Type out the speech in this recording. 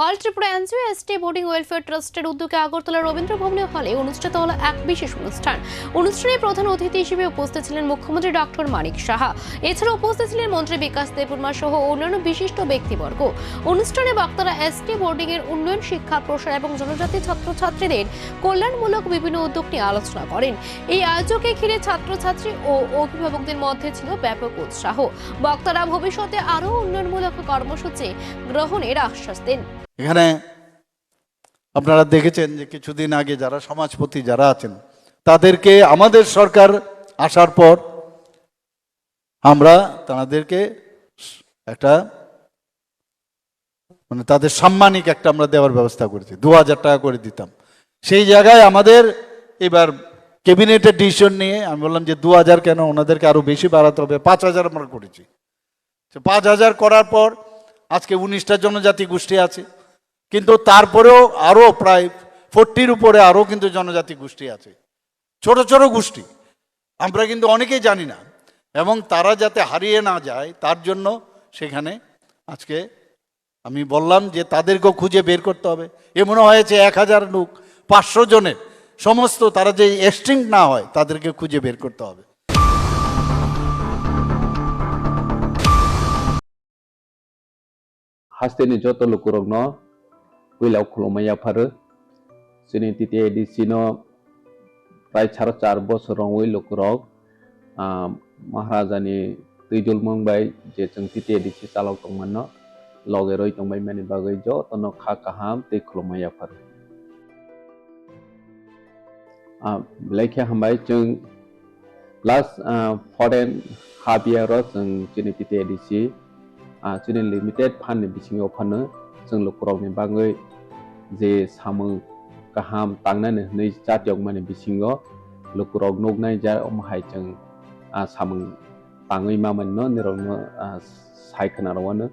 All Tripura NGO ST boarding welfare ট্রাস্টের উদ্যোগে আগরতলা রবীন্দ্র ভবনে হলে অনুষ্ঠিত হলো এক বিশেষ অনুষ্ঠানে প্রধান অতিথি হিসেবে উপস্থিত ছিলেন মুখ্যমন্ত্রী ডক্টর মানিক সাহা। এছাড়া উপস্থিত ছিলেন মন্ত্রী বিকাশ দেববর্মা সহ অন্যান্য বিশিষ্ট ব্যক্তিবর্গ। অনুষ্ঠানে বক্তারা এসটি বোর্ডিং এর উন্নয়ন, শিক্ষা প্রসার এবং জনজাতি ছাত্রছাত্রীদের কল্যাণমূলক বিভিন্ন উদ্যোগ নিয়ে আলোচনা করেন। এই আয়োজনকে ঘিরে ছাত্রছাত্রী ও অভিভাবকদের মধ্যে ছিল ব্যাপক উৎসাহ। বক্তারা ভবিষ্যতে আরও উন্নয়নমূলক কর্মসূচি গ্রহণের আশ্বাস দেন। এখানে আপনারা দেখেছেন যে কিছুদিন আগে যারা সমাজপতি যারা আছেন তাদেরকে আমাদের সরকার আসার পর আমরা তাদেরকে একটা তাদের সাম্মানিক একটা আমরা দেওয়ার ব্যবস্থা করেছি, 2000 টাকা করে দিতাম। সেই জায়গায় আমাদের এবার ক্যাবিনেটের ডিসিশন নিয়ে আমি বললাম যে 2000 কেন, ওনাদেরকে আরো বেশি বাড়াতে হবে, 5000 আমরা করেছি। 5000 করার পর আজকে 19টা জনজাতি গোষ্ঠী আছে, কিন্তু তারপরেও আরো প্রায় 40-র উপরে আরো কিন্তু জনজাতি গোষ্ঠী আছে, ছোট ছোট গোষ্ঠী, আমরা কিন্তু অনেকেই জানি না, এবং তারা যাতে হারিয়ে না যায় তার জন্য সেখানে আজকে আমি বললাম যে তাদেরকেও খুঁজে বের করতে হবে। এমনও হয়েছে 1000 লোক 500 জনের সমস্ত তারা যে এক্সটিংক্ট না হয় তাদেরকে খুঁজে বের করতে হবে। Hasteni joto lukurogno wilau khulumaya pharu sini titi edisino prai 4 bosorong wi lukurog maharajani tuijul mongbai je chung titi edisi chalok tongmanno loge roi tongbai mani bagai jo tono kha kaham tei khulumaya pharu blaikhe hambai chung last foreign half year ro chung sini titi edisi chini limited fund bisingo phano जों लुकुरगनि बागै जे सामों गाहाम तांनानै नै जातियक माने बिसिङाव लुकुरग नगनाय जा अमहाय जों सामों ताङै मामोननो निरंनो सायखना रवानो